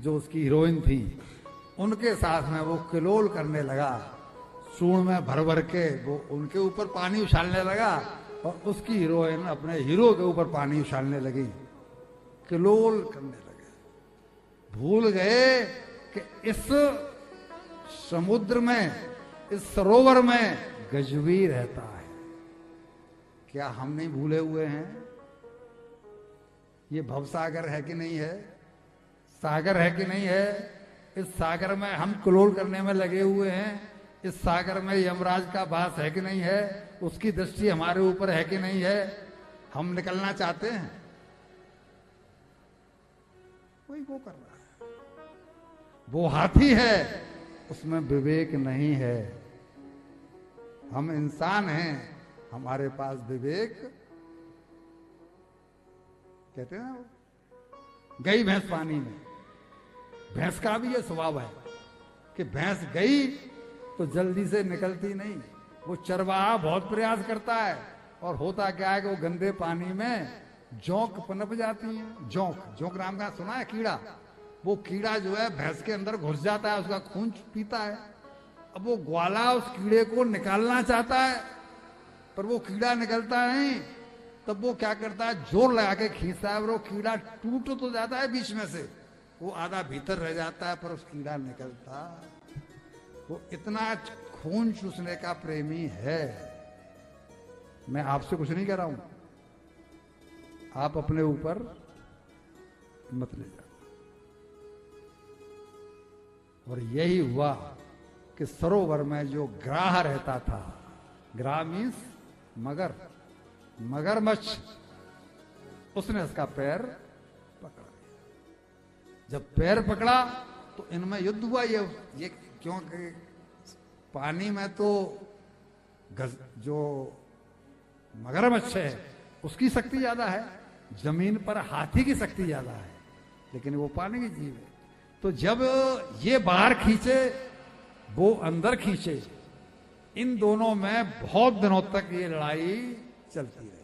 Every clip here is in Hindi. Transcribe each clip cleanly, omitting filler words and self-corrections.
जो उसकी हीरोइन थी, उनके साथ में वो किलोल करने लगा। सूंड में भर भर के वो उनके ऊपर पानी उछालने लगा और उसकी हीरोइन अपने हीरो के ऊपर पानी उछालने लगी, किलोल करने लगे। भूल गए कि इस समुद्र में, इस सरोवर में गजबी रहता है। क्या हम नहीं भूले हुए हैं? ये भवसागर है कि नहीं है? सागर है कि नहीं है? इस सागर में हम क्लोल करने में लगे हुए हैं। इस सागर में यमराज का वास है कि नहीं है? उसकी दृष्टि हमारे ऊपर है कि नहीं है? हम निकलना चाहते हैं? वही वो कर रहा है। वो हाथी है, उसमें विवेक नहीं है। हम इंसान हैं, हमारे पास विवेक, कहते हैं ना, गई भैंस पानी में। भैंस का भी ये स्वभाव है कि भैंस गई तो जल्दी से निकलती नहीं। वो चरवाहा बहुत प्रयास करता है और होता क्या है कि वो गंदे पानी में जोंक पनप जाती है। जोंक नाम का सुना है? कीड़ा। वो कीड़ा जो है भैंस के अंदर घुस जाता है, उसका खून पीता है। अब वो ग्वाला उस कीड़े को निकालना चाहता है, पर वो कीड़ा निकलता नहीं। तब वो क्या करता है, जोर लगा के खींचता है और वो कीड़ा टूट तो जाता है बीच में से, वो आधा भीतर रह जाता है, पर उस कीड़ा निकलता। वो इतना खून चूसने का प्रेमी है। मैं आपसे कुछ नहीं कह रहा हूं, आप अपने ऊपर मत ले जाओ। और यही हुआ कि सरोवर में जो ग्राह रहता था, ग्राह मीन्स मगर, मगरमच्छ, उसने इसका पैर पकड़ा दिया। जब पैर पकड़ा तो इनमें युद्ध हुआ। ये क्योंकि पानी में तो जो मगरमच्छ है उसकी शक्ति ज्यादा है, जमीन पर हाथी की शक्ति ज्यादा है, लेकिन वो पानी की जीव है। तो जब ये बाहर खींचे, वो अंदर खींचे, इन दोनों में बहुत दिनों तक ये लड़ाई चलती रही।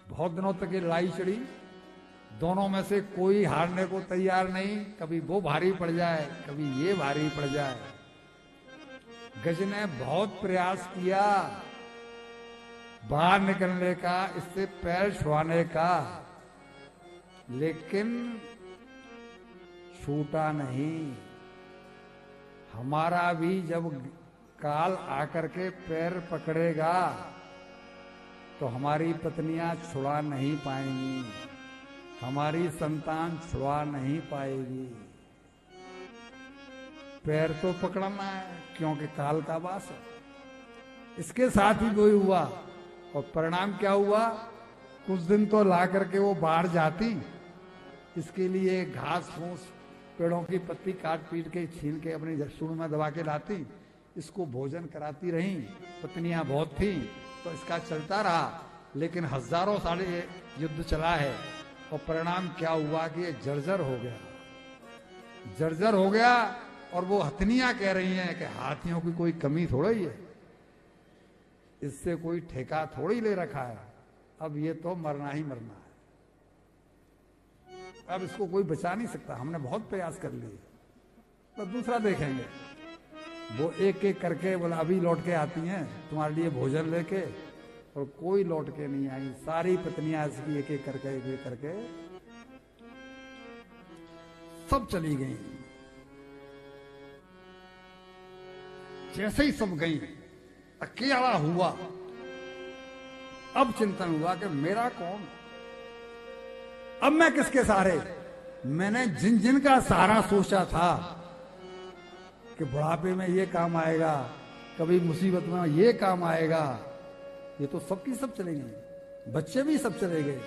बहुत दिनों तक ये लड़ाई चली। दोनों में से कोई हारने को तैयार नहीं। कभी वो भारी पड़ जाए, कभी ये भारी पड़ जाए। गज ने बहुत प्रयास किया बाहर निकलने का, इससे पैर छुआने का, लेकिन छूटा नहीं। हमारा भी जब काल आकर के पैर पकड़ेगा तो हमारी पत्नियां छुड़ा नहीं पाएंगी, हमारी संतान छुड़ा नहीं पाएगी। पैर तो पकड़ना है क्योंकि काल का वास है। इसके साथ ही कोई हुआ और परिणाम क्या हुआ? कुछ दिन तो ला करके वो बाहर जाती, इसके लिए घास फूस, पेड़ों की पत्ती काट पीट के छीन के अपनी सूंड में दबा के लाती, इसको भोजन कराती रही। पत्नियां बहुत थी तो इसका चलता रहा, लेकिन हजारों साल ये युद्ध चला है और परिणाम क्या हुआ कि ये जर्जर हो गया, जर्जर हो गया। और वो हथनियां कह रही हैं कि हाथियों की कोई कमी थोड़ा ही है, इससे कोई ठेका थोड़ी ले रखा है, अब ये तो मरना ही मरना है, अब इसको कोई बचा नहीं सकता। हमने बहुत प्रयास कर लिए, तो दूसरा देखेंगे। वो एक एक करके बोला अभी लौट के आती हैं तुम्हारे लिए भोजन लेके, और कोई लौट के नहीं आई। सारी पत्नियां इसकी एक एक करके सब चली गई। जैसे ही सब गई, अकेला हुआ। अब चिंतन हुआ कि मेरा कौन, अब मैं किसके सहारे? मैंने जिन जिन का सहारा सोचा था कि बुढ़ापे में ये काम आएगा, कभी मुसीबत में ये काम आएगा, ये तो सबकी सब चले गए, बच्चे भी सब चले गए।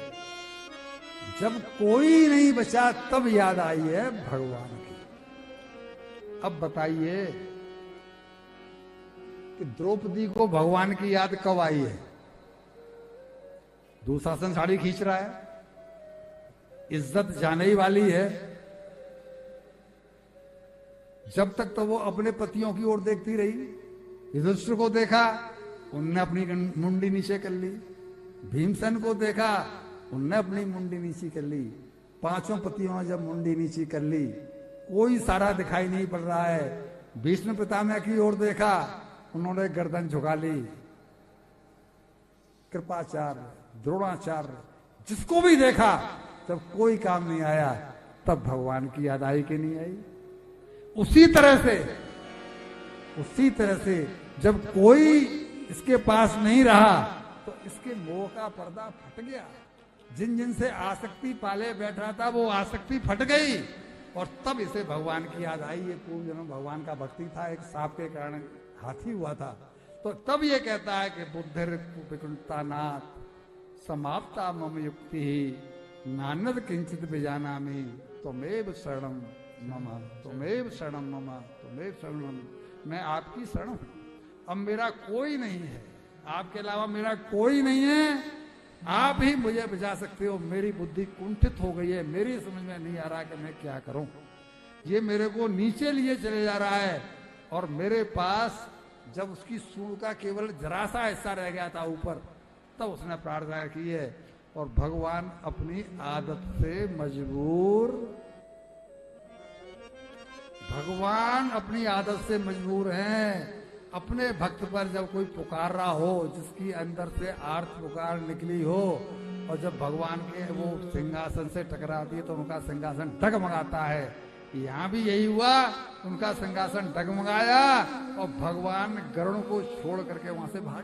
जब कोई नहीं बचा तब याद आई है भगवान की। अब बताइए कि द्रौपदी को भगवान की याद कब आई है? दुशासन साड़ी खींच रहा है, इज्जत जाने ही वाली है। जब तक तो वो अपने पतियों की ओर देखती रही। युधिष्ठिर को देखा, उनने अपनी मुंडी नीचे कर ली। भीमसेन को देखा, उनने अपनी मुंडी नीचे कर ली। पांचों पतियों ने जब मुंडी नीची कर ली, कोई सारा दिखाई नहीं पड़ रहा है, भीष्म पितामह की ओर देखा, उन्होंने गर्दन झुका ली। कृपाचार्य, द्रोणाचार्य, जिसको भी देखा, जब कोई काम नहीं आया, तब भगवान की याद आई कि नहीं आई? उसी तरह से जब कोई इसके पास नहीं रहा, तो इसके मोह का पर्दा फट गया। जिन जिन से आसक्ति पाले बैठा था, वो आसक्ति फट गई, और तब इसे भगवान की याद आई। ये पूर्व जन्म भगवान का भक्ति था, एक सांप के कारण हाथी हुआ था। तो तब ये कहता है कि बुद्धिर्विकुंठता नाथ समाप्ता मम युक्ति ही नानद किंचित बिजानामि त्वमेव शरणम मम, त्वमेव शरणम मम, त्वमेव शरणम। मैं आपकी शरण हूं, अब मेरा कोई नहीं है, आपके अलावा मेरा कोई नहीं है, आप ही मुझे बचा सकते हो। मेरी बुद्धि कुंठित हो गई है, मेरी समझ में नहीं आ रहा कि मैं क्या करूं। ये मेरे को नीचे लिए चले जा रहा है, और मेरे पास जब उसकी सूंड का केवल जरा सा हिस्सा रह गया था ऊपर, तब उसने प्रार्थना की है। और भगवान अपनी आदत से मजबूर, भगवान अपनी आदत से मजबूर हैं। अपने भक्त पर जब कोई पुकार रहा हो, जिसकी अंदर से आर्त पुकार निकली हो, और जब भगवान के वो सिंहासन से टकराती है, तो उनका सिंहासन डगमगाता है। यहाँ भी यही हुआ, उनका सिंहासन डगमगाया, और भगवान गरुड़ को छोड़ करके वहां से भाग